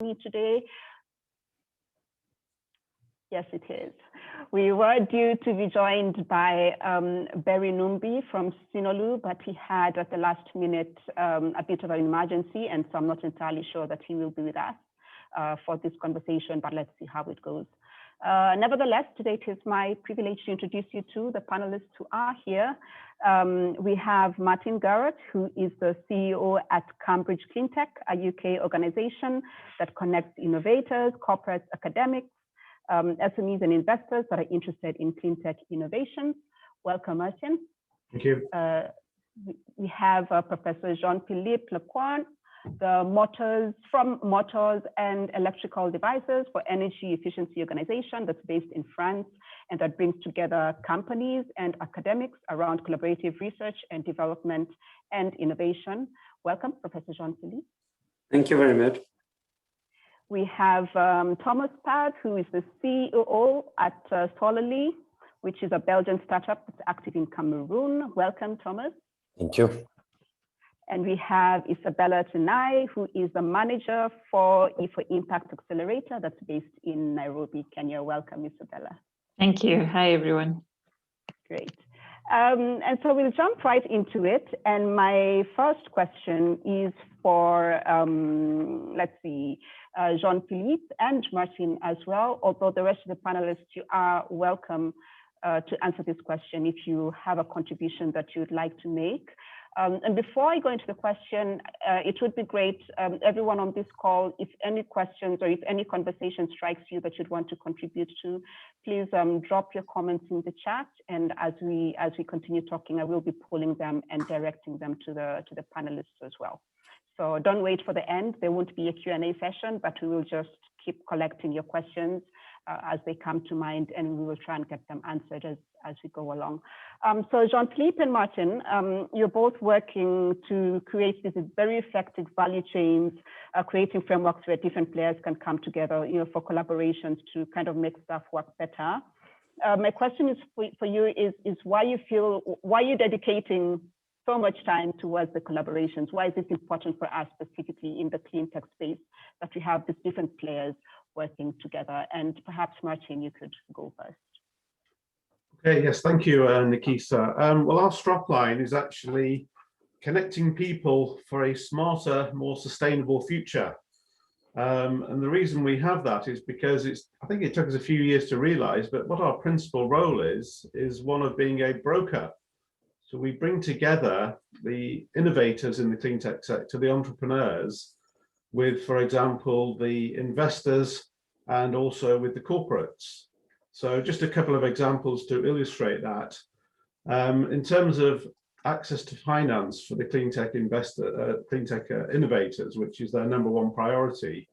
me today. Yes, it is. We were due to be joined by Barry Numbi from Sinolu, but he had at the last minute a bit of an emergency, and so I'm not entirely sure that he will be with us for this conversation, but let's see how it goes. Nevertheless, today it is my privilege to introduce you to the panelists who are here. We have Martin Garrett, who is the CEO at Cambridge Cleantech, a UK organization that connects innovators, corporates, academics, SMEs and investors that are interested in clean tech innovations. Welcome, Martin. Thank you. We have Professor Jean-Philippe Lecoin, the Motors and Electrical Devices for Energy Efficiency Organization that's based in France and that brings together companies and academics around collaborative research and development and innovation. Welcome, Professor Jean-Philippe. Thank you very much. We have Thomas Pad, who is the CEO at Solarly, which is a Belgian startup that's active in Cameroon. Welcome, Thomas. Thank you. And we have Isabella Tenai, who is the manager for Impact Accelerator that's based in Nairobi, Kenya. Welcome, Isabella. Thank you. Hi, everyone. Great. And so we'll jump right into it. And my first question is for, let's see, Jean-Philippe and Martin as well, although the rest of the panelists, you are welcome to answer this question if you have a contribution that you'd like to make. And before I go into the question, it would be great, everyone on this call, if any questions or if any conversation strikes you that you'd want to contribute to, please drop your comments in the chat. And as we continue talking, I will be pulling them and directing them to the panelists as well. So don't wait for the end. There won't be a Q&A session, but we will just keep collecting your questions as they come to mind, and we will try and get them answered as we go along. So Jean-Philippe and Martin, you're both working to create these very effective value chains, creating frameworks where different players can come together, for collaborations to kind of make stuff work better. My question is for you is why you're dedicating so much time towards the collaborations? Why is this important for us specifically in the clean tech space that we have these different players working together? And perhaps Martin, you could go first. Okay, yes, thank you, Nikisa. Well, our strapline is actually connecting people for a smarter, more sustainable future. And the reason we have that is because I think it took us a few years to realize, but what our principal role is one of being a broker. So we bring together the innovators in the clean tech sector, the entrepreneurs, with, for example, the investors and also with the corporates. So just a couple of examples to illustrate that. In terms of access to finance for the clean tech innovators, which is their #1 priority,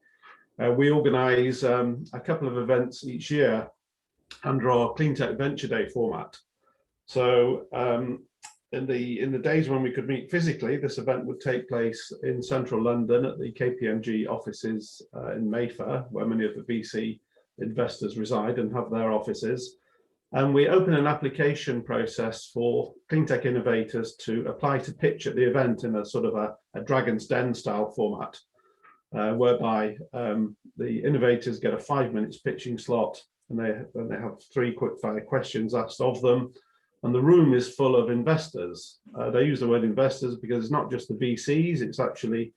we organize a couple of events each year under our Clean Tech Venture Day format. So in the days when we could meet physically, this event would take place in central London at the KPMG offices in Mayfair, where many of the VC investors reside and have their offices. And we open an application process for clean tech innovators to apply to pitch at the event in a sort of a Dragon's Den style format, whereby the innovators get a 5 minutes pitching slot, and they have 3 quick fire questions asked of them. And the room is full of investors. They use the word investors because it's not just the VCs, it's actually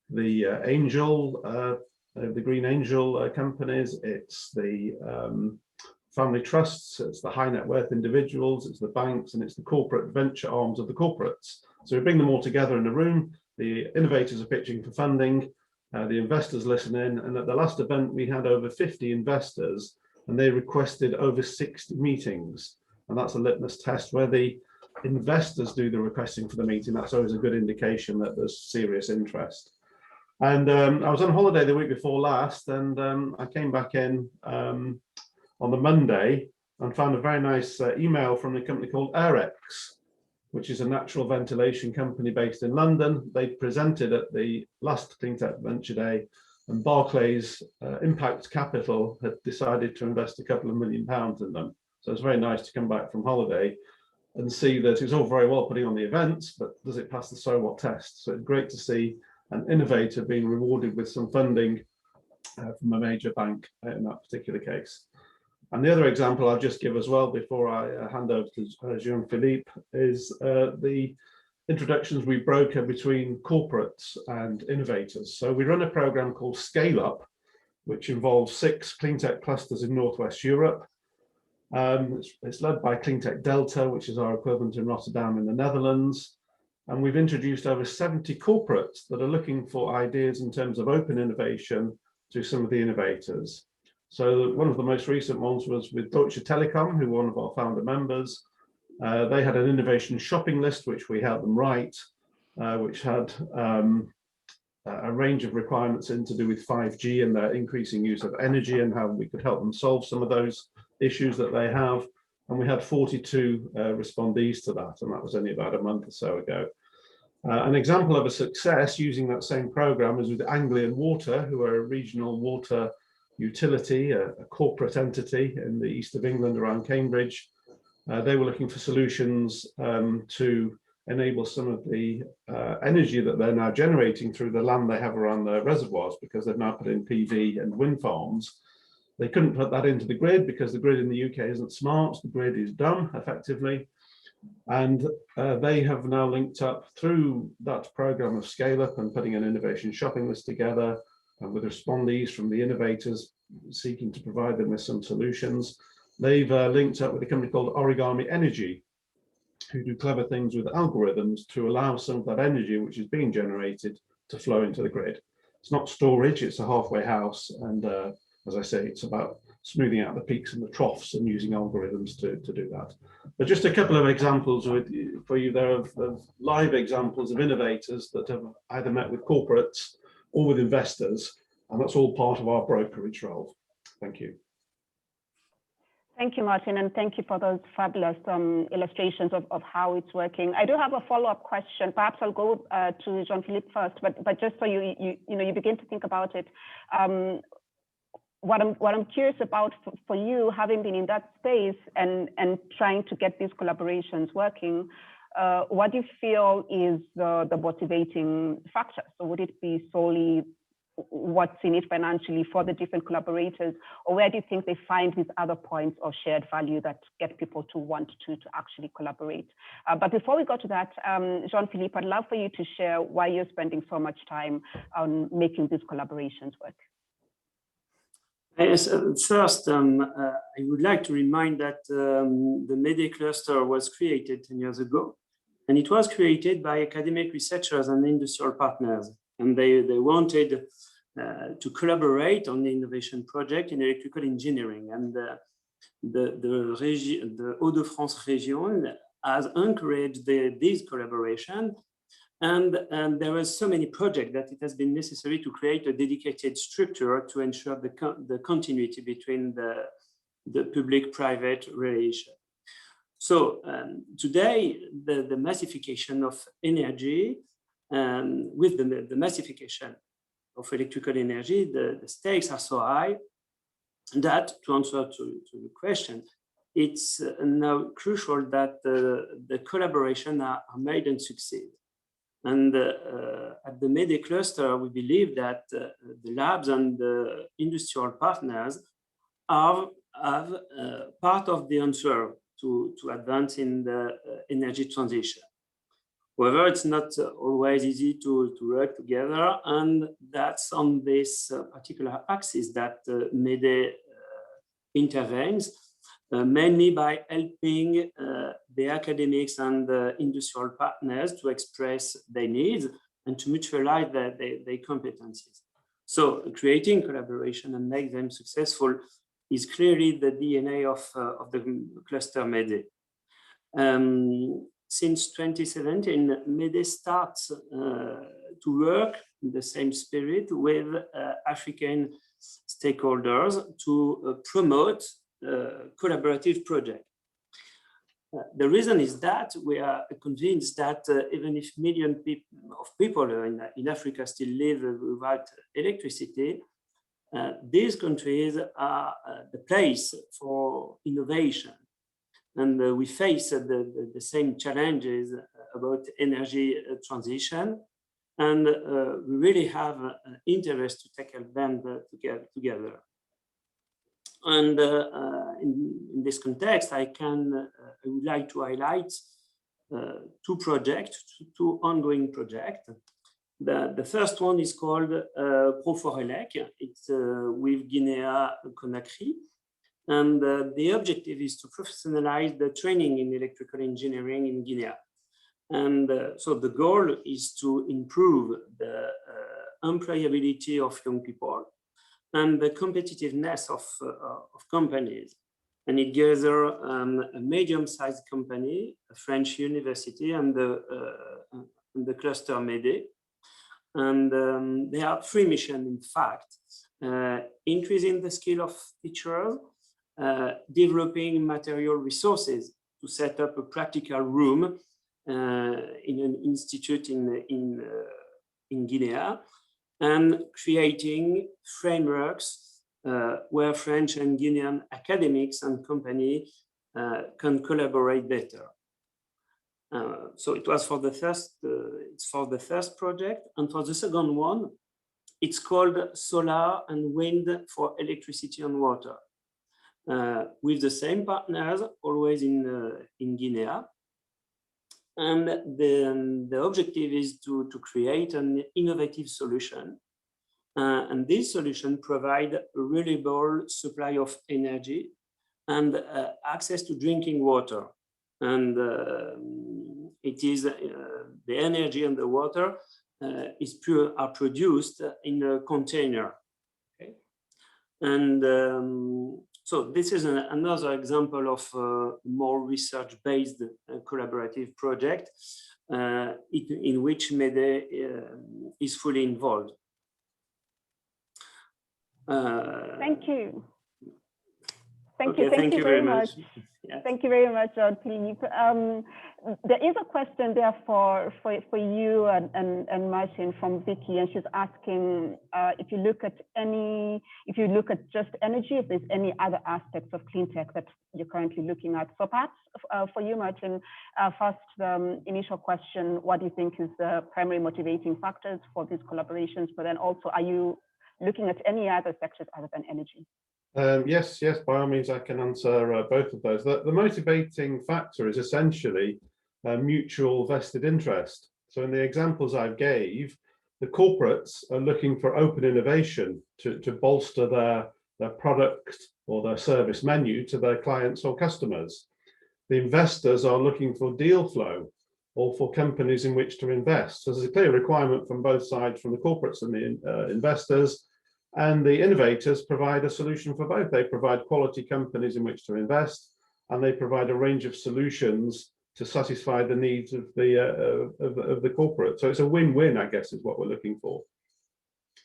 the the green angel companies, it's the family trusts, it's the high net worth individuals, it's the banks, and it's the corporate venture arms of the corporates. So we bring them all together in a room. The innovators are pitching for funding, the investors listen in, and at the last event we had over 50 investors, and they requested over 60 meetings. And that's a litmus test where the investors do the requesting for the meeting. That's always a good indication that there's serious interest. And I was on holiday the week before last, and I came back in on the Monday and found a very nice email from a company called AEIP6, which is a natural ventilation company based in London. They presented at the last Clean Tech Venture Day, and Barclays Impact Capital had decided to invest a couple of £1 million in them. So it's very nice to come back from holiday and see that it's all very well putting on the events, but does it pass the so what test? So it's great to see an innovator being rewarded with some funding from a major bank in that particular case. And the other example I'll just give as well before I hand over to Jean-Philippe is the introductions we broker between corporates and innovators. So we run a program called Scale Up, which involves 6 Cleantech clusters in Northwest Europe. It's led by Cleantech Delta, which is our equivalent in Rotterdam in the Netherlands. And we've introduced over 70 corporates that are looking for ideas in terms of open innovation to some of the innovators. So one of the most recent ones was with Deutsche Telekom, who are one of our founder members. They had an innovation shopping list, which we helped them write, which had a range of requirements in to do with 5G and their increasing use of energy and how we could help them solve some of those issues that they have. And we had 42 respondees to that, and that was only about a month or so ago. An example of a success using that same program is with Anglian Water, who are a regional water utility, a corporate entity in the east of England around Cambridge. They were looking for solutions to enable some of the energy that they're now generating through the land they have around their reservoirs, because they've now put in PV and wind farms. They couldn't put that into the grid because the grid in the UK isn't smart. The grid is dumb, effectively. And they have now linked up through that program of Scale Up and putting an innovation shopping list together, and with respondees from the innovators seeking to provide them with some solutions. They've linked up with a company called Origami Energy, who do clever things with algorithms to allow some of that energy which is being generated to flow into the grid. It's not storage, it's a halfway house. And as I say, it's about smoothing out the peaks and the troughs and using algorithms to do that. But just a couple of examples for you there of live examples of innovators that have either met with corporates or with investors, and that's all part of our brokerage role. Thank you. Thank you, Martin, and thank you for those fabulous illustrations of how it's working. I do have a follow-up question. Perhaps I'll go to Jean-Philippe first, but just so you begin to think about it. What I'm curious about for you, having been in that space and trying to get these collaborations working, what do you feel is the motivating factor? So would it be solely what's in it financially for the different collaborators, or where do you think they find these other points of shared value that get people to want to actually collaborate? But before we go to that, Jean-Philippe, I'd love for you to share why you're spending so much time on making these collaborations work. Yes, first, I would like to remind that the MEDE cluster was created 10 years ago, and it was created by academic researchers and industrial partners. And they wanted to collaborate on the innovation project in electrical engineering. And the Hauts-de-France region has encouraged this collaboration. And there were so many projects that it has been necessary to create a dedicated structure to ensure the continuity between the public-private relation. So today, the massification of energy, with the massification of electrical energy, the stakes are so high that, to answer to the question, it's now crucial that the collaboration are made and succeed. And at the MEDE cluster, we believe that the labs and the industrial partners have part of the answer to advance in the energy transition. However, it's not always easy to work together, and that's on this particular axis that MEDE intervenes, mainly by helping the academics and the industrial partners to express their needs and to mutualize their competencies. So creating collaboration and make them successful is clearly the DNA of the cluster MEDE. Since 2017, MEDE starts to work in the same spirit with African stakeholders to promote collaborative projects. The reason is that we are convinced that even if millions of people in Africa still live without electricity, these countries are the place for innovation. And we face the same challenges about energy transition. and we really have an interest to tackle them together. And in this context, I would like to highlight two ongoing projects. The first one is called Pro4Elec. It's with Guinea-Conakry. And the objective is to professionalize the training in electrical engineering in Guinea. And so the goal is to improve the employability of young people and the competitiveness of companies. And it gathers a medium-sized company, a French university, and the cluster MEDE. And there are three missions, in fact: increasing the skill of teachers, developing material resources to set up a practical room in an institute in Guinea, and creating frameworks where French and Guinean academics and companies can collaborate better. So it was for the first, it's for the first project, and for the second one, it's called Solar and Wind for Electricity and Water, with the same partners, always in Guinea. And the objective is to create an innovative solution. And this solution provides a reliable supply of energy and access to drinking water. And it is the energy and the water are produced in a container. Okay? And so this is another example of a more research-based collaborative project in which MEDE is fully involved. Thank you. Thank you very much. Yes. Thank you very much, Jean-Philippe. There is a question there for you and Martin from Vicky, and she's asking if you look at just energy, if there's any other aspects of clean tech that you're currently looking at. So perhaps for you, Martin, first the initial question: what do you think is the primary motivating factors for these collaborations? But then also, are you looking at any other sectors other than energy? Yes, by all means, I can answer both of those. The motivating factor is essentially mutual vested interest. So in the examples I gave, the corporates are looking for open innovation to bolster their product or their service menu to their clients or customers. The investors are looking for deal flow or for companies in which to invest. So there's a clear requirement from both sides, from the corporates and the investors. And the innovators provide a solution for both. They provide quality companies in which to invest, and they provide a range of solutions to satisfy the needs of the corporate. So it's a win-win, I guess, is what we're looking for.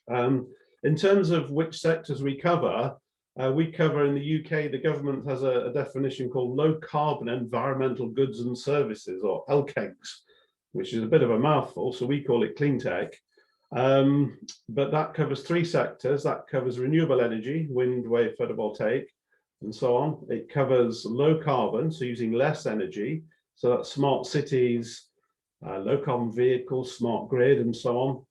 In terms of which sectors we cover in the UK, the government has a definition called low carbon environmental goods and services, or LCEGs, which is a bit of a mouthful, so we call it Cleantech. But that covers three sectors. That covers renewable energy, wind, wave, photovoltaic, and so on. It covers low carbon, so using less energy. So that's smart cities, low carbon vehicles, smart grid, and so on.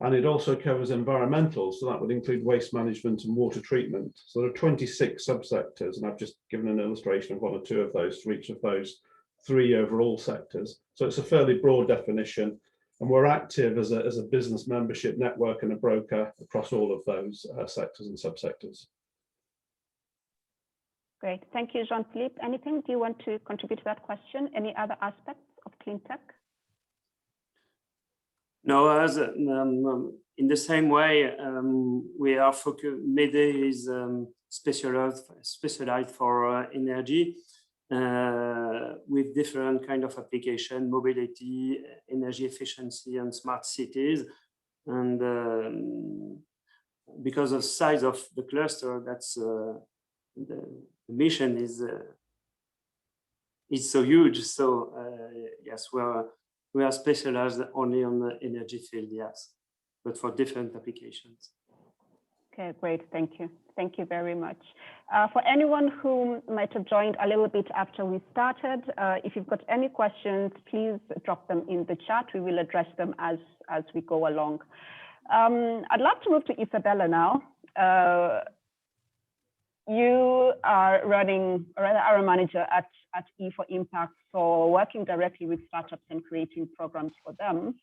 And it also covers environmental, so that would include waste management and water treatment. So there are 26 subsectors, and I've just given an illustration of one or two of those for each of those three overall sectors. So it's a fairly broad definition. And we're active as a business membership network and a broker across all of those sectors and subsectors. Great. Thank you, Jean-Philippe. Anything do you want to contribute to that question? Any other aspects of clean tech? No, as in the same way, we are focused. MEDE is specialized for energy. With different kind of application, mobility, energy efficiency, and smart cities. And because of the size of the cluster, that's the mission is so huge. So yes, we are specialized only on the energy field, yes, but for different applications. Okay, great. Thank you. Thank you very much. For anyone who might have joined a little bit after we started, if you've got any questions, please drop them in the chat. We will address them as we go along. I'd love to move to Isabella now. You are running, or rather are a manager at E4Impact, so working directly with startups and creating programs for them.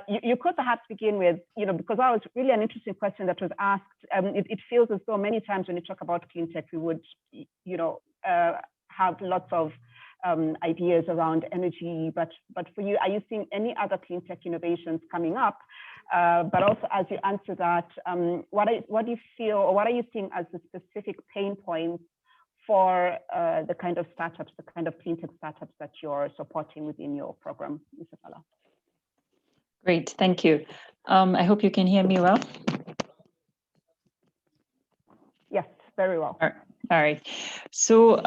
You could perhaps begin with, because that was really an interesting question that was asked. It feels as though many times when you talk about Cleantech, we would, have lots of ideas around energy, but for you, are you seeing any other Cleantech innovations coming up? But also, as you answer that, what do you feel, or what are you seeing as the specific pain points for the kind of startups, the kind of Cleantech startups that you're supporting within your program, Isabella? Great, thank you. I hope you can hear me well. Yes, very well. All right. So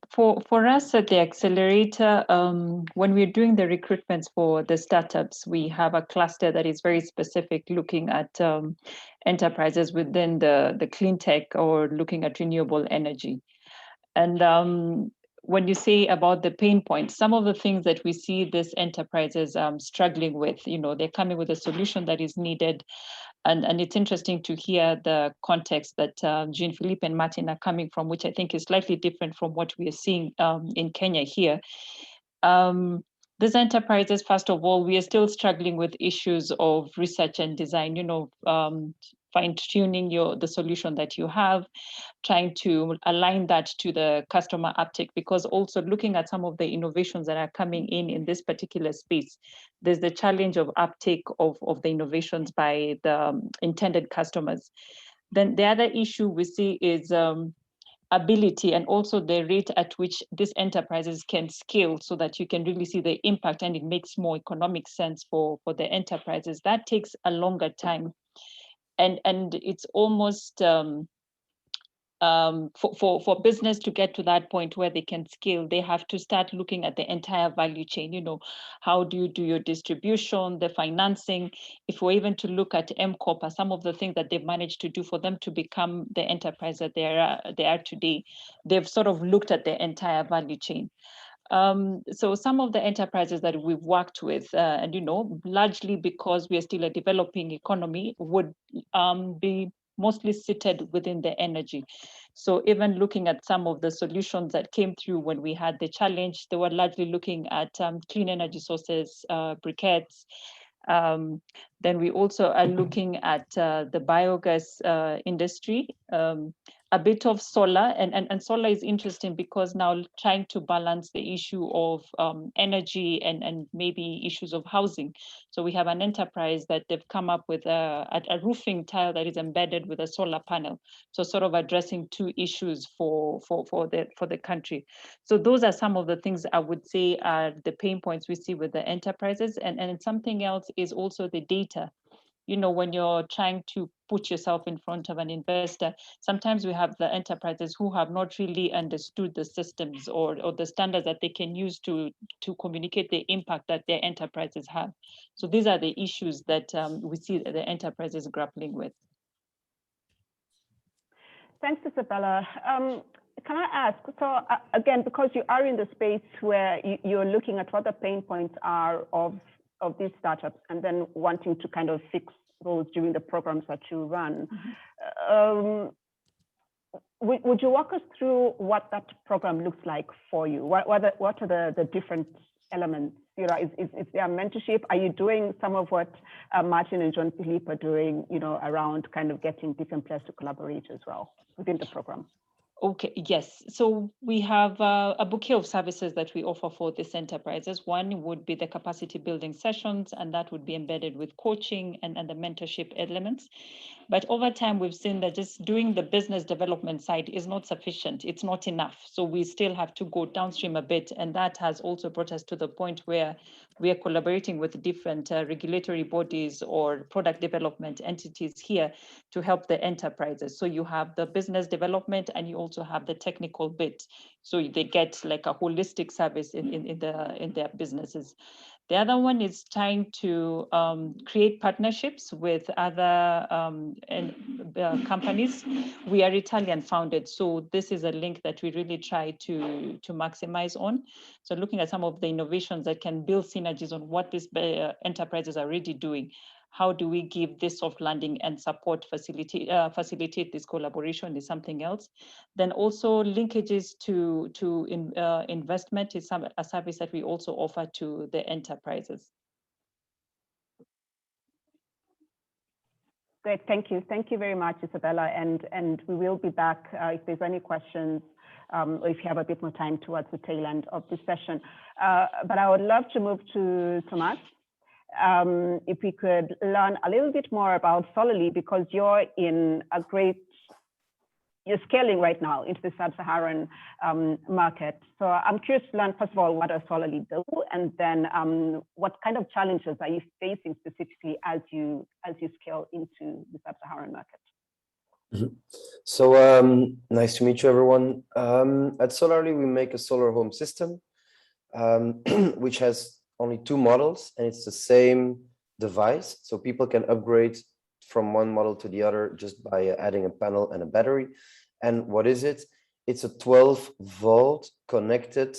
for us at the accelerator, when we're doing the recruitments for the startups, we have a cluster that is very specific, looking at enterprises within the clean tech or looking at renewable energy. And when you say about the pain points, some of the things that we see these enterprises struggling with, they're coming with a solution that is needed. And it's interesting to hear the context that Jean-Philippe and Martin are coming from, which I think is slightly different from what we are seeing in Kenya here. These enterprises, first of all, we are still struggling with issues of research and design, fine-tuning the solution that you have, trying to align that to the customer uptake, because also looking at some of the innovations that are coming in this particular space, there's the challenge of uptake of the innovations by the intended customers. Then the other issue we see is ability and also the rate at which these enterprises can scale so that you can really see the impact and it makes more economic sense for the enterprises. That takes a longer time. And it's almost for business to get to that point where they can scale, they have to start looking at the entire value chain. How do you do your distribution, the financing? If we're even to look at M-Corp, some of the things that they've managed to do for them to become the enterprise that they are today, they've sort of looked at the entire value chain. So some of the enterprises that we've worked with, and largely because we are still a developing economy, would be mostly seated within the energy. So even looking at some of the solutions that came through when we had the challenge, they were largely looking at clean energy sources, briquettes. Then we also are looking at the biogas industry, a bit of solar, and solar is interesting because now trying to balance the issue of energy and maybe issues of housing. So we have an enterprise that they've come up with a roofing tile that is embedded with a solar panel. So sort of addressing two issues for the country. So those are some of the things I would say are the pain points we see with the enterprises. And something else is also the data. When you're trying to put yourself in front of an investor, sometimes we have the enterprises who have not really understood the systems or the standards that they can use to communicate the impact that their enterprises have. So these are the issues that we see the enterprises grappling with. Thanks, Isabella. Can I ask, so again, because you are in the space where you're looking at what the pain points are of these startups and then wanting to kind of fix those during the programs that you run, would you walk us through what that program looks like for you? What are the different elements? Is there mentorship? Are you doing some of what Martin and Jean-Philippe are doing, around kind of getting different players to collaborate as well within the program? Okay, yes. So we have a bouquet of services that we offer for these enterprises. One would be the capacity building sessions, and that would be embedded with coaching and the mentorship elements. But over time, we've seen that just doing the business development side is not sufficient. It's not enough. So we still have to go downstream a bit. And that has also brought us to the point where we are collaborating with different regulatory bodies or product development entities here to help the enterprises. So you have the business development and you also have the technical bit. So they get like a holistic service in their businesses. The other one is trying to create partnerships with other companies. We are Italian founded, so this is a link that we really try to maximize on. So looking at some of the innovations that can build synergies on what these enterprises are already doing. How do we give this soft landing and support facilitate this collaboration is something else. Then also linkages to investment is a service that we also offer to the enterprises. Great, thank you. Thank you very much, Isabella. And we will be back if there's any questions or if you have a bit more time towards the tail end of this session. But I would love to move to Thomas. If we could learn a little bit more about Solarly, because you're scaling right now into the sub-Saharan market. So I'm curious to learn, first of all, what does Solarly do? And then what kind of challenges are you facing specifically as you scale into the sub-Saharan market? Mm-hmm. So nice to meet you, everyone. At Solarly, we make a solar home system, which has only 2 models, and it's the same device. So people can upgrade from one model to the other just by adding a panel and a battery. And what is it? It's a 12-volt connected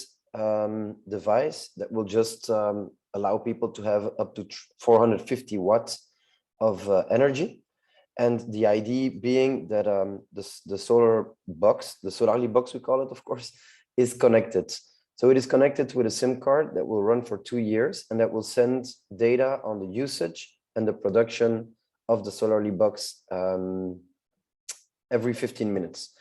device that will just allow people to have up to 450 watts of energy. And the idea being that the solar box, the Solarly box we call it, of course, is connected. So it is connected with a SIM card that will run for 2 years and that will send data on the usage and the production of the Solarly box every 15 minutes.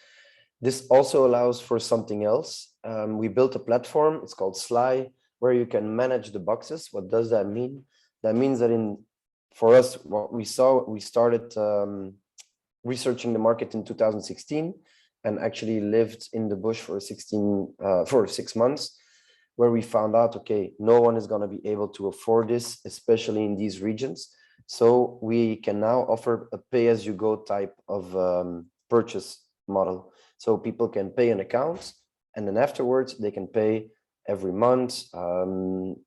This also allows for something else. We built a platform, it's called Sly, where you can manage the boxes. What does that mean? That means that for us, what we saw, we started researching the market in 2016 and actually lived in the bush for 6 months, where we found out, okay, no one is going to be able to afford this, especially in these regions. So we can now offer a pay-as-you-go type of purchase model. So people can pay an account, and then afterwards they can pay every month.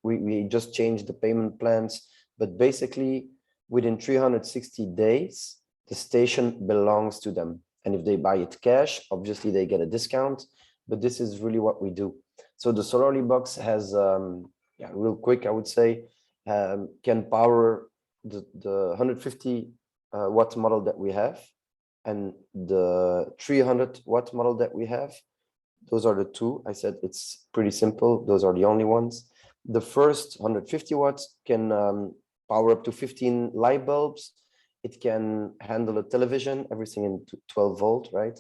We just changed the payment plans, but basically within 360 days, the station belongs to them. And if they buy it cash, obviously they get a discount, but this is really what we do. So the Solarly box has, real quick, I would say, can power the 150 watt model that we have and the 300 watt model that we have. Those are the 2. I said it's pretty simple. Those are the only ones. The first 150 watts can power up to 15 light bulbs. It can handle a television, everything in 12 volt, right?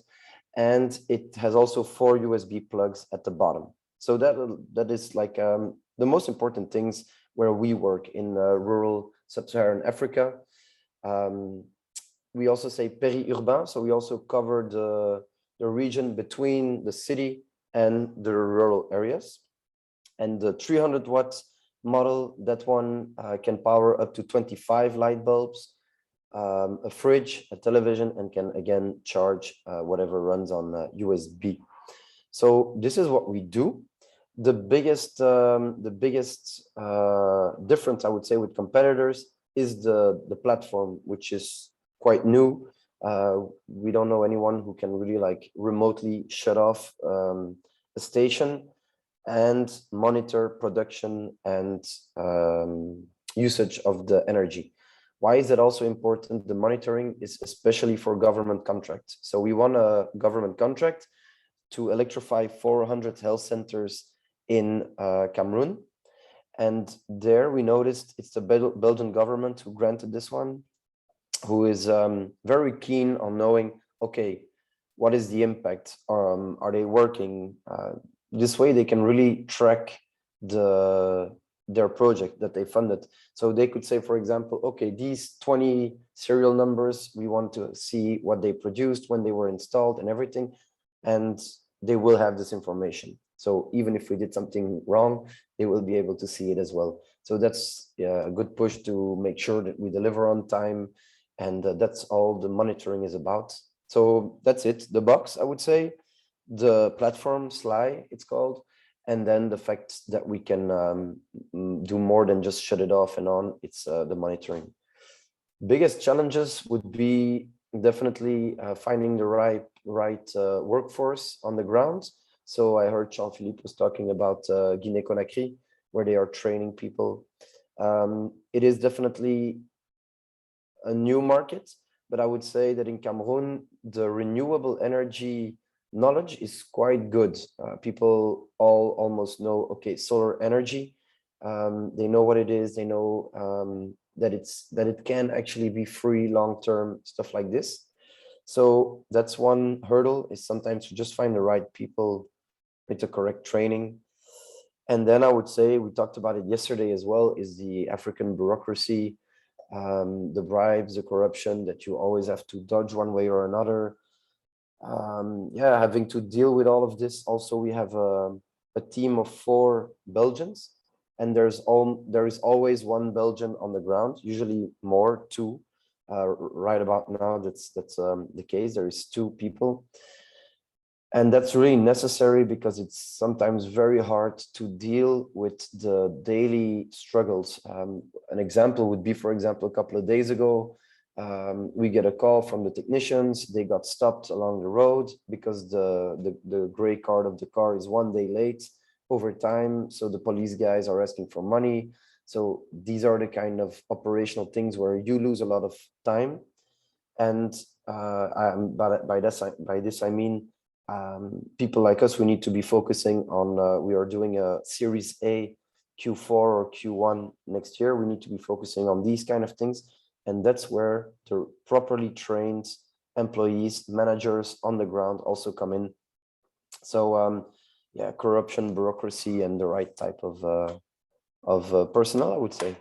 And it has also 4 USB plugs at the bottom. So that is like the most important things where we work in rural sub-Saharan Africa. We also say peri-urbain, so we also cover the region between the city and the rural areas. And the 300 watt model, that one can power up to 25 light bulbs, a fridge, a television, and can again charge whatever runs on USB. So this is what we do. The biggest difference, I would say, with competitors is the platform, which is quite new. We don't know anyone who can really like remotely shut off a station and monitor production and usage of the energy. Why is that also important? The monitoring is especially for government contracts. So we won a government contract to electrify 400 health centers in Cameroon. And there we noticed it's the Belgian government who granted this one, who is very keen on knowing, okay, what is the impact? Are they working? This way they can really track their project that they funded. So they could say, for example, okay, these 20 serial numbers, we want to see what they produced, when they were installed and everything. And they will have this information. So even if we did something wrong, they will be able to see it as well. So that's a good push to make sure that we deliver on time. And that's all the monitoring is about. So that's it. The box, I would say, the platform Sly, it's called, And then the fact that we can do more than just shut it off and on, it's the monitoring. Biggest challenges would be definitely finding the right workforce on the ground. So I heard Jean-Philippe was talking about Guinea-Conakry, where they are training people. It is definitely a new market, but I would say that in Cameroon, the renewable energy knowledge is quite good. People almost know, okay, solar energy. They know what it is. They know that it can actually be free long-term, stuff like this. So that's one hurdle, is sometimes to just find the right people with the correct training. And then I would say, we talked about it yesterday as well, is the African bureaucracy, the bribes, the corruption that you always have to dodge one way or another. Yeah, having to deal with all of this. Also, we have a team of 4 Belgians, and there is always one Belgian on the ground, usually more, 2. Right about now, that's the case. There is 2 people. And that's really necessary because it's sometimes very hard to deal with the daily struggles. An example would be, for example, a couple of days ago, we get a call from the technicians. They got stopped along the road because the gray card of the car is 1 day late over time. So the police guys are asking for money. So these are the kind of operational things where you lose a lot of time. And by this I mean, people like us, we need to be focusing on, we are doing a Series A Q4 or Q1 next year. We need to be focusing on these kind of things. And that's where the properly trained employees, managers on the ground also come in. So yeah, corruption, bureaucracy, and the right type of personnel, I would say.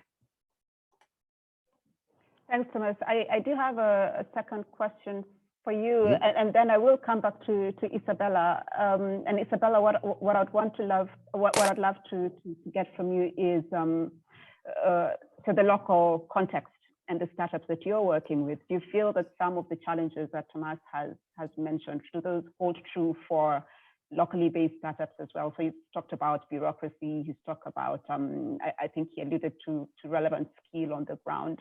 Thanks, Thomas. I do have a second question for you, and then I will come back to Isabella. And Isabella, what I'd love to get from you is to the local context and the startups that you're working with. Do you feel that some of the challenges that Thomas has mentioned, do those hold true for locally based startups as well? So he's talked about bureaucracy, he's talked about, I think he alluded to relevant skill on the ground.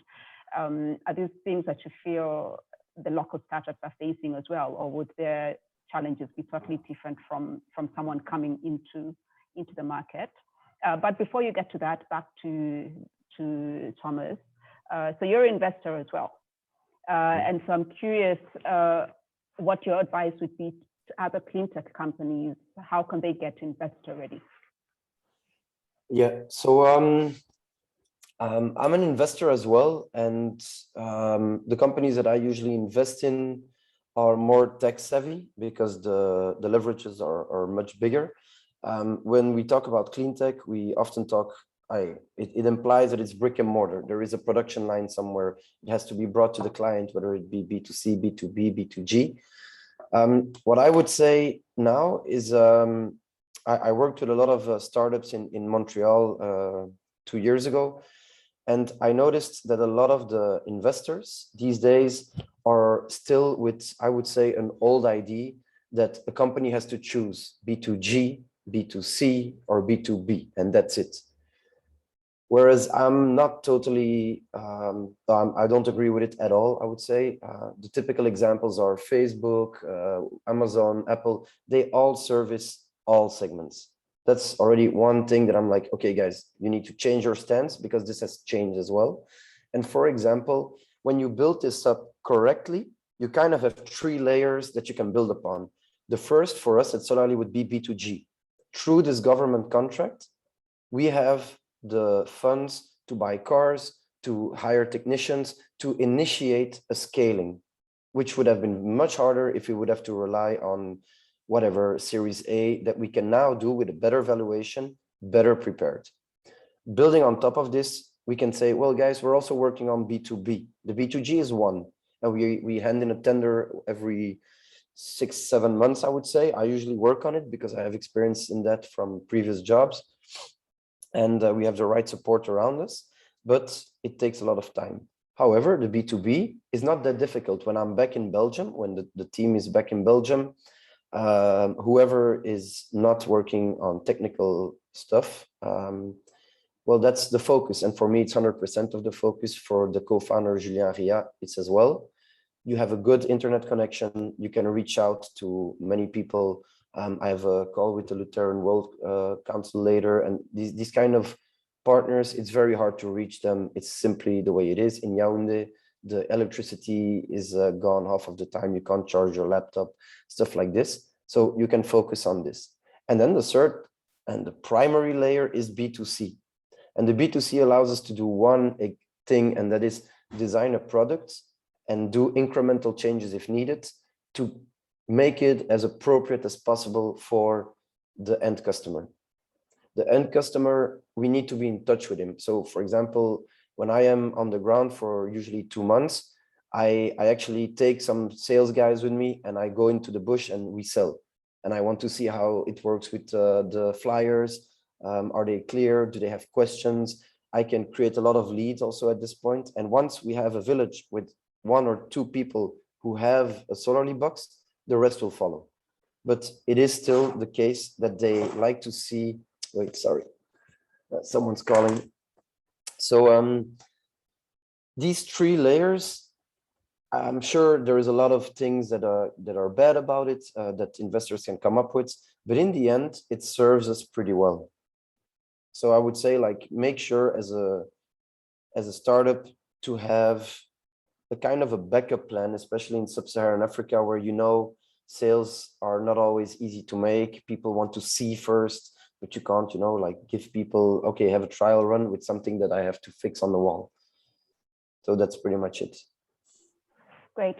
Are these things that you feel the local startups are facing as well, or would their challenges be totally different from someone coming into the market? But before you get to that, back to Thomas. So you're an investor as well. And so I'm curious what your advice would be to other cleantech companies. How can they get investor ready? Yeah, so I'm an investor as well. And the companies that I usually invest in are more tech savvy because the leverages are much bigger. When we talk about cleantech, we often talk, it implies that it's brick and mortar. There is a production line somewhere. It has to be brought to the client, whether it be B2C, B2B, B2G. What I would say now is I worked with a lot of startups in Montreal 2 years ago. And I noticed that a lot of the investors these days are still with, I would say, an old idea that a company has to choose B2G, B2C, or B2B, and that's it. Whereas I'm not totally, I don't agree with it at all, I would say. The typical examples are Facebook, Amazon, Apple. They all service all segments. That's already one thing that I'm like, okay, guys, you need to change your stance because this has changed as well. And for example, when you build this up correctly, you kind of have 3 layers that you can build upon. The first for us at Solali would be B2G. Through this government contract, we have the funds to buy cars, to hire technicians, to initiate a scaling, which would have been much harder if we would have to rely on whatever Series A that we can now do with a better valuation, better prepared. Building on top of this, we can say, well, guys, we're also working on B2B. The B2G is one, and we hand in a tender every 6-7 months, I would say. I usually work on it because I have experience in that from previous jobs. And we have the right support around us, but it takes a lot of time. However, the B2B is not that difficult. When I'm back in Belgium, when the team is back in Belgium, whoever is not working on technical stuff, well, that's the focus. And for me, it's 100% of the focus. For the co-founder, Julien Ria, it's as well. You have a good internet connection. You can reach out to many people. I have a call with the Lutheran World Council later, and these kind of partners, it's very hard to reach them. It's simply the way it is. In Yaoundé, the electricity is gone half of the time. You can't charge your laptop, stuff like this. So you can focus on this. And then the third and the primary layer is B2C. And the B2C allows us to do one thing, and that is design a product and do incremental changes if needed to make it as appropriate as possible for the end customer. The end customer, we need to be in touch with him. So for example, when I am on the ground for usually 2 months, I actually take some sales guys with me and I go into the bush and we sell. And I want to see how it works with the flyers. Are they clear? Do they have questions? I can create a lot of leads also at this point. And once we have a village with 1 or 2 people who have a Solarly box, the rest will follow. But it is still the case that they like to see, wait, sorry, someone's calling. So these 3 layers, I'm sure there is a lot of things that are bad about it, that investors can come up with, but in the end, it serves us pretty well. So I would say, like, make sure as a startup to have a kind of a backup plan, especially in sub-Saharan Africa, where sales are not always easy to make. People want to see first, but you can't, like give people, okay, have a trial run with something that I have to fix on the wall. So that's pretty much it. Great.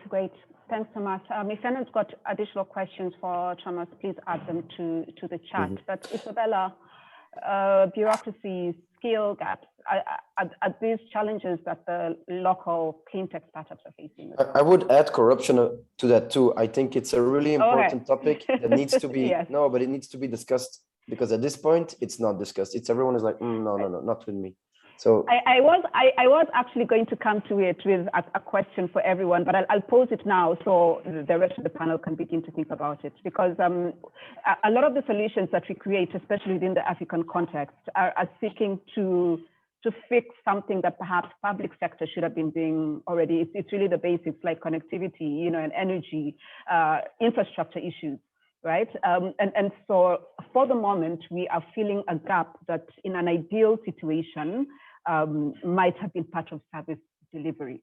Thanks so much. If anyone's got additional questions for Thomas, please add them to the chat. But Isabella, bureaucracy, skill gaps, are these challenges that the local cleantech startups are facing? I would add corruption to that too. I think it's a really important topic that needs to be, yes. No, but it needs to be discussed, because at this point it's not discussed. Everyone is like, no, not with me. So I was actually going to come to it with a question for everyone, but I'll pose it now so the rest of the panel can begin to think about it, because a lot of the solutions that we create, especially within the African context, are seeking to fix something that perhaps public sector should have been doing already. It's really the basics, like connectivity, and energy, infrastructure issues. Right. And so for the moment, we are filling a gap that in an ideal situation might have been part of service delivery.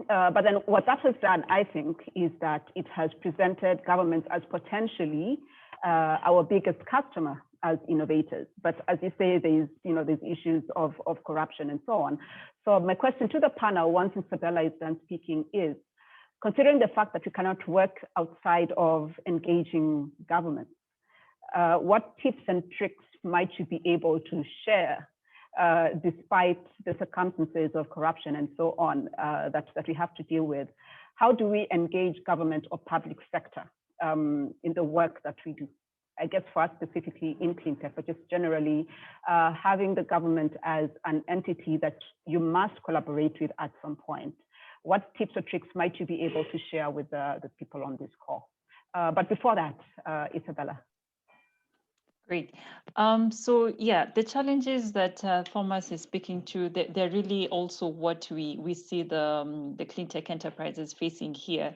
But then what that has done, I think, is that it has presented governments as potentially our biggest customer as innovators. But as you say, there's issues of corruption and so on. So my question to the panel, once Isabella is done speaking, is, considering the fact that you cannot work outside of engaging government, what tips and tricks might you be able to share despite the circumstances of corruption and so on that we have to deal with? How do we engage government or public sector in the work that we do? I guess for us specifically in Cleantech, but just generally having the government as an entity that you must collaborate with at some point. What tips or tricks might you be able to share with the people on this call? But before that, Isabella. Great. So yeah, the challenges that Thomas is speaking to, they're really also what we see the Cleantech enterprises facing here.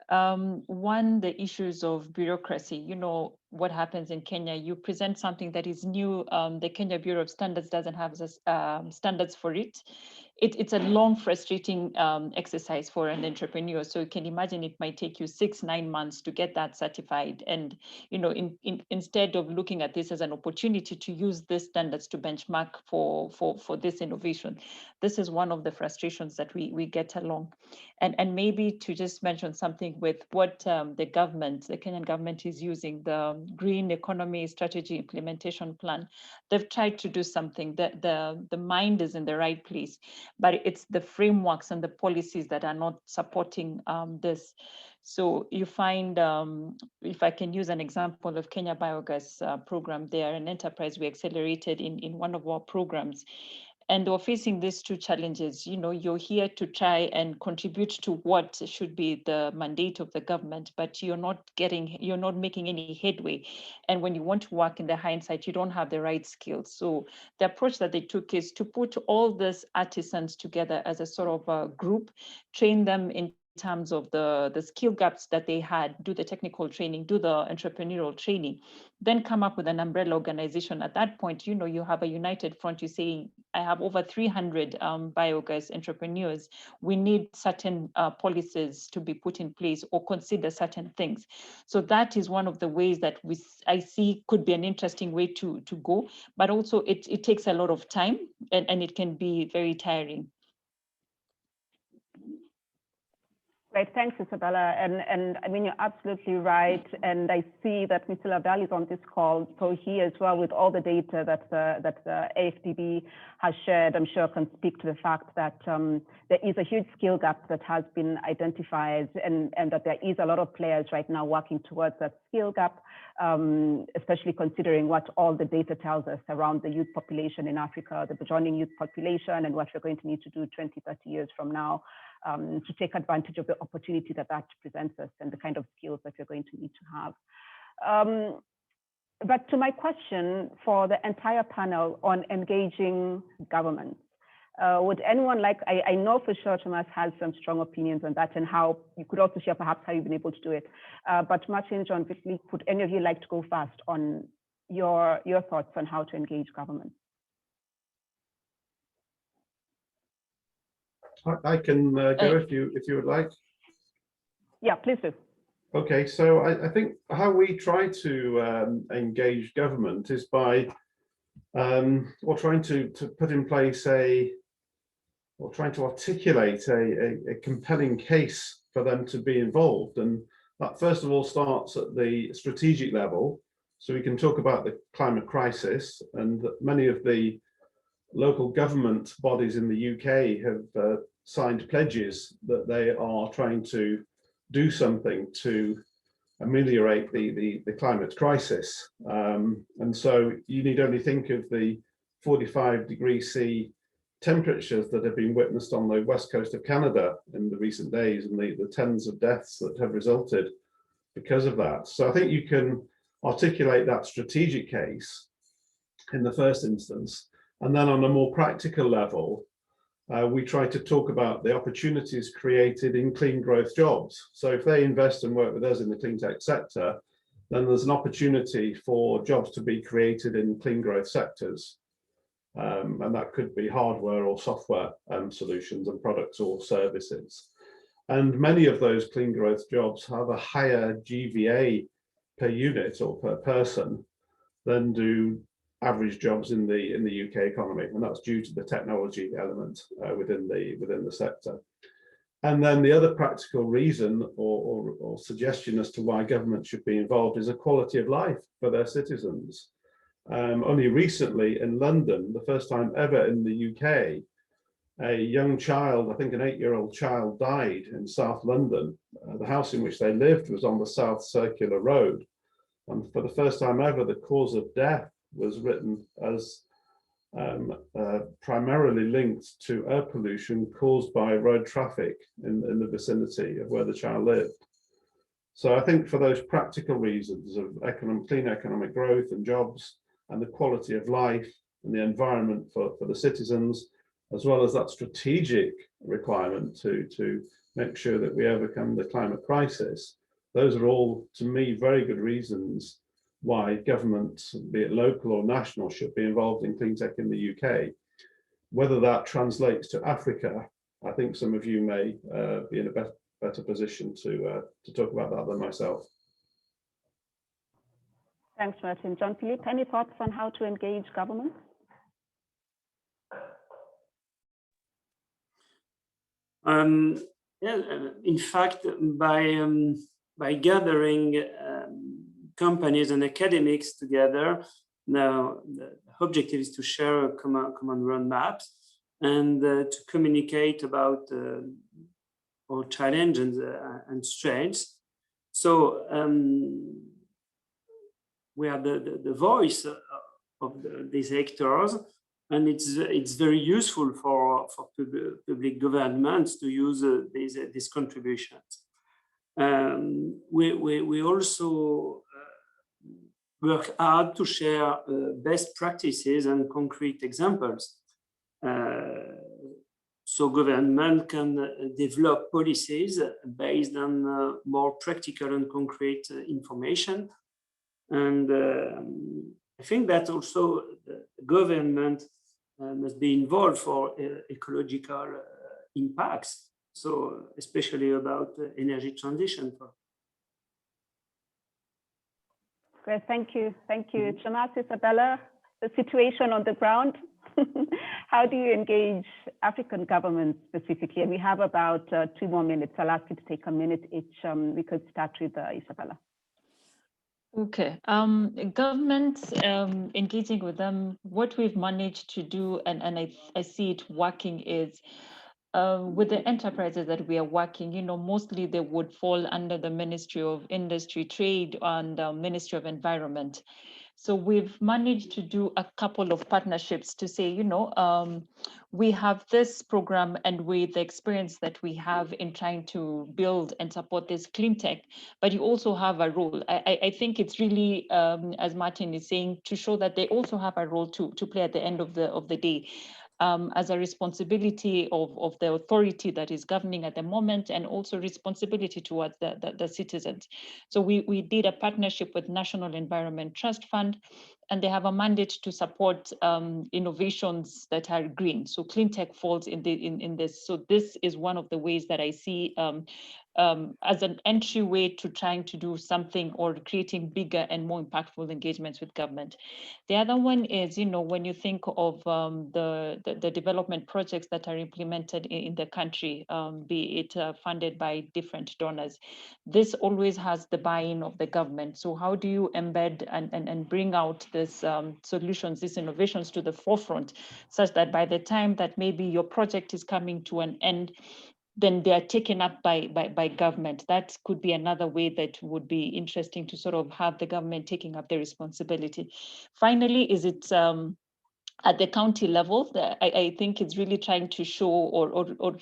One, the issues of bureaucracy. What happens in Kenya, you present something that is new, the Kenya Bureau of Standards doesn't have standards for it. It's a long, frustrating exercise for an entrepreneur. So you can imagine it might take you 6-9 months to get that certified. And instead of looking at this as an opportunity to use these standards to benchmark for this innovation, this is one of the frustrations that we get along. And maybe to just mention something with what the Kenyan government is using, the Green Economy Strategy Implementation Plan. They've tried to do something. The mind is in the right place, but it's the frameworks and the policies that are not supporting this. So you find, if I can use an example of Kenya Biogas program, they are an enterprise we accelerated in one of our programs. And they were facing these two challenges. You know, you're here to try and contribute to what should be the mandate of the government, but you're not making any headway. And when you want to work in the hindsight, you don't have the right skills. So the approach that they took is to put all these artisans together as a sort of a group, train them in terms of the skill gaps that they had, do the technical training, do the entrepreneurial training, then come up with an umbrella organization. At that point, you know, you have a united front. You're saying, I have over 300 biogas entrepreneurs. We need certain policies to be put in place or consider certain things. So that is one of the ways that I see could be an interesting way to go, but also it takes a lot of time and it can be very tiring. Great, thanks, Isabella. And I mean, you're absolutely right. And I see that Mr. Lavelle is on this call, so he as well, with all the data that the AFDB has shared, I'm sure can speak to the fact that there is a huge skill gap that has been identified, and that there is a lot of players right now working towards that skill gap, especially considering what all the data tells us around the youth population in Africa, the burgeoning youth population, and what we're going to need to do 20, 30 years from now. To take advantage of the opportunity that presents us and the kind of skills that we're going to need to have. But to my question for the entire panel on engaging governments, would anyone like, I know for sure Thomas has some strong opinions on that and how you could also share perhaps how you've been able to do it. But Martin, John, Whitley, could any of you like to go first on your thoughts on how to engage governments? I can go if you would like. Yeah, please do. Okay, so I think how we try to engage government is by or trying to put in place or trying to articulate a compelling case for them to be involved. And that first of all starts at the strategic level. So we can talk about the climate crisis, and many of the local government bodies in the UK have signed pledges that they are trying to do something to ameliorate the climate crisis. And so you need only think of the 45 degrees C temperatures that have been witnessed on the west coast of Canada in the recent days, and the tens of deaths that have resulted because of that. So I think you can articulate that strategic case in the first instance. And then on a more practical level, we try to talk about the opportunities created in clean growth jobs. So if they invest and work with us in the clean tech sector, then there's an opportunity for jobs to be created in clean growth sectors. And that could be hardware or software solutions and products or services. And many of those clean growth jobs have a higher GVA per unit or per person than do average jobs in the UK economy, and that's due to the technology element within the sector. And then the other practical reason or suggestion as to why government should be involved is a quality of life for their citizens. Only recently in London, the first time ever in the UK, a young child, I think an 8-year-old child, died in South London. The house in which they lived was on the South Circular Road, and for the first time ever, the cause of death was written as primarily linked to air pollution caused by road traffic in the vicinity of where the child lived. So I think for those practical reasons of clean economic growth and jobs and the quality of life and the environment for the citizens, as well as that strategic requirement to make sure that we overcome the climate crisis, those are all, to me, very good reasons why governments, be it local or national, should be involved in clean tech in the UK. Whether that translates to Africa, I think some of you may be in a better position to talk about that than myself. Thanks, Martin. Jean-Philippe, any thoughts on how to engage government? Yeah, in fact, by gathering companies and academics together, now the objective is to share a common roadmap and to communicate about our challenges and strengths. So we are the voice of these actors, And it's very useful for public governments to use these contributions. We also work hard to share best practices and concrete examples. So government can develop policies based on more practical and concrete information. And I think that also the government must be involved for ecological impacts. So especially about energy transition. Great, thank you. Thank you, Thomas, Isabella. The situation on the ground, how do you engage African governments specifically? And we have about 2 more minutes. I'll ask you to take a minute each. We could start with Isabella. Okay, governments, engaging with them, what we've managed to do, and I see it working, is with the enterprises that we are working, you know, mostly they would fall under the Ministry of Industry, Trade, and Ministry of Environment. So we've managed to do a couple of partnerships to say, you know, we have this program, and with the experience that we have in trying to build and support this Cleantech, but you also have a role. I think it's really, as Martin is saying, to show that they also have a role to play at the end of the day. As a responsibility of the authority that is governing at the moment, and also responsibility towards the citizens. So we did a partnership with National Environment Trust Fund, and they have a mandate to support innovations that are green. So Cleantech falls in this. So this is one of the ways that I see as an entryway to trying to do something or creating bigger and more impactful engagements with government. The other one is, you know, when you think of the development projects that are implemented in the country, be it funded by different donors, this always has the buy-in of the government. So how do you embed and bring out this solutions, these innovations to the forefront, such that by the time that maybe your project is coming to an end, then they are taken up by government. That could be another way that would be interesting to sort of have the government taking up the responsibility. Finally, is it at the county level? I think it's really trying to show or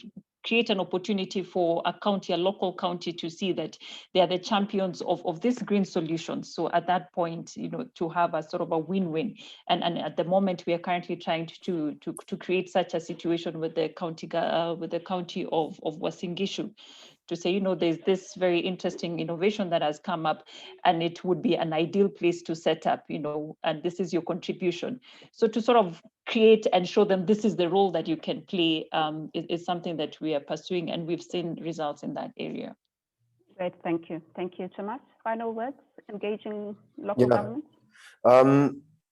create an opportunity for a county, a local county, to see that they are the champions of this green solution. So at that point, you know, to have a sort of a win-win. And at the moment, we are currently trying to create such a situation with the county of Uasin Gishu, to say, you know, there's this very interesting innovation that has come up, and it would be an ideal place to set up, you know, and this is your contribution. So to sort of create and show them this is the role that you can play is something that we are pursuing, and we've seen results in that area. Great, thank you. Thank you, Thomas. Final words, engaging local governments?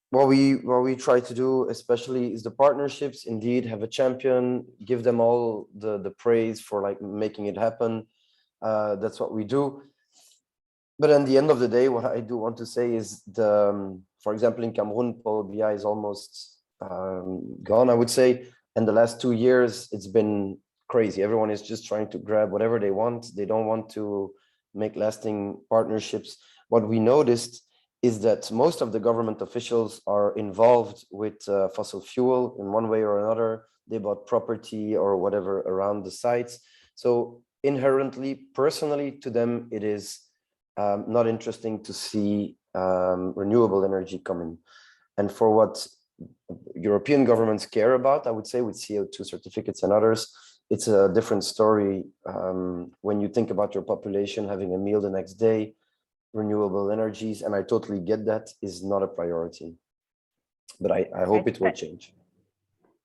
What we try to do, especially, is the partnerships. Indeed, have a champion, give them all the praise for like making it happen. That's what we do. But at the end of the day, what I do want to say is for example, in Cameroon, Power BI is almost gone, I would say. And the last 2 years, it's been crazy. Everyone is just trying to grab whatever they want. They don't want to make lasting partnerships. What we noticed is that most of the government officials are involved with fossil fuel in one way or another. They bought property or whatever around the sites. So inherently, personally, to them, it is not interesting to see renewable energy coming. And for what European governments care about, I would say, with CO2 certificates and others, it's a different story. When you think about your population having a meal the next day, renewable energies, and I totally get that, is not a priority. But I hope it will change.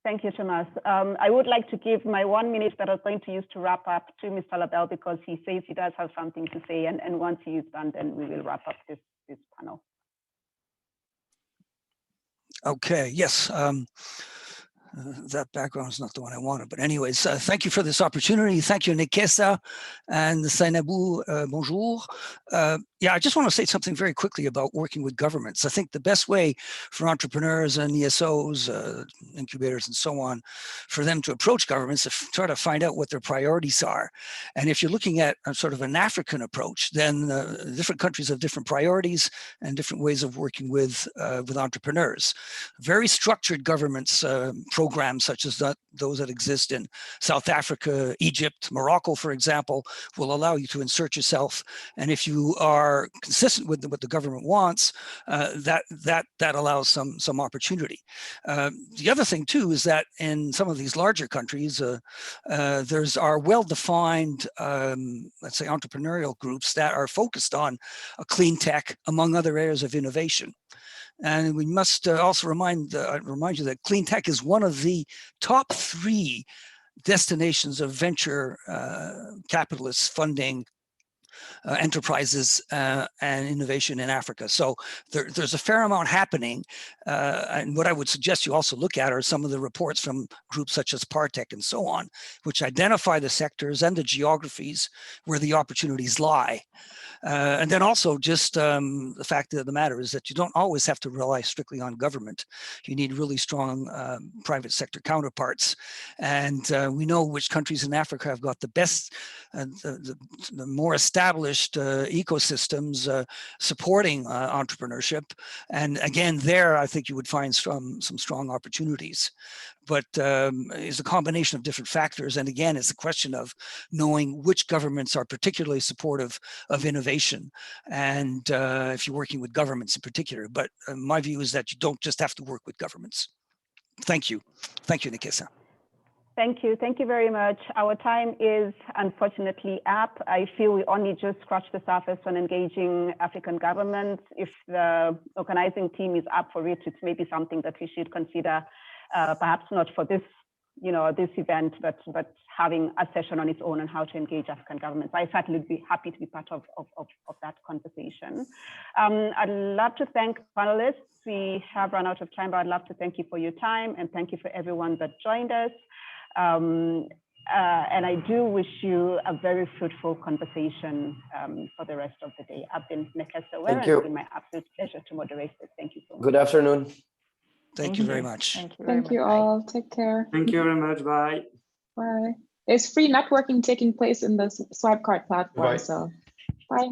Thank you, Thomas. I would like to give my 1 minute that I was going to use to wrap up to Mr. Labelle, because he says he does have something to say, and once he is done, then we will wrap up this panel. Okay, yes. That background is not the one I wanted, but anyways, thank you for this opportunity. Thank you, Nekesa and Sainabou. Bonjour. Yeah, I just want to say something very quickly about working with governments. I think the best way for entrepreneurs and ESOs, incubators and so on, for them to approach governments is to try to find out what their priorities are. And if you're looking at a sort of an African approach, then different countries have different priorities and different ways of working with entrepreneurs. Very structured governments, programs such as those that exist in South Africa, Egypt, Morocco, for example, will allow you to insert yourself. And if you are consistent with what the government wants, that allows some opportunity. The other thing too is that in some of these larger countries, there's are well-defined, let's say, entrepreneurial groups that are focused on clean tech, among other areas of innovation. And we must also remind you that clean tech is one of the top 3 destinations of venture capitalists funding enterprises and innovation in Africa. So there's a fair amount happening. And what I would suggest you also look at are some of the reports from groups such as Partech and so on, which identify the sectors and the geographies where the opportunities lie. And then also just the fact of the matter is that you don't always have to rely strictly on government. You need really strong private sector counterparts. And we know which countries in Africa have got the best, the more established ecosystems supporting entrepreneurship. And again, there, I think you would find some strong opportunities. But it's a combination of different factors. And again, it's a question of knowing which governments are particularly supportive of innovation. And if you're working with governments in particular, but my view is that you don't just have to work with governments. Thank you. Thank you, Nikisa. Thank you. Thank you very much. Our time is unfortunately up. I feel we only just scratched the surface on engaging African governments. If the organizing team is up for it, it's maybe something that we should consider, perhaps not for this, this event, but having a session on its own on how to engage African governments. I certainly would be happy to be part of that conversation. I'd love to thank panelists. We have run out of time, but I'd love to thank you for your time and thank you for everyone that joined us. And I do wish you a very fruitful conversation for the rest of the day. I've been Nekesa, and it's been my absolute pleasure to moderate this. Thank you so much. Good afternoon. Thank you very much. Thank you all. Take care. Thank you very much. Bye. Bye. There's free networking taking place in the swipe card platform. Bye. So bye.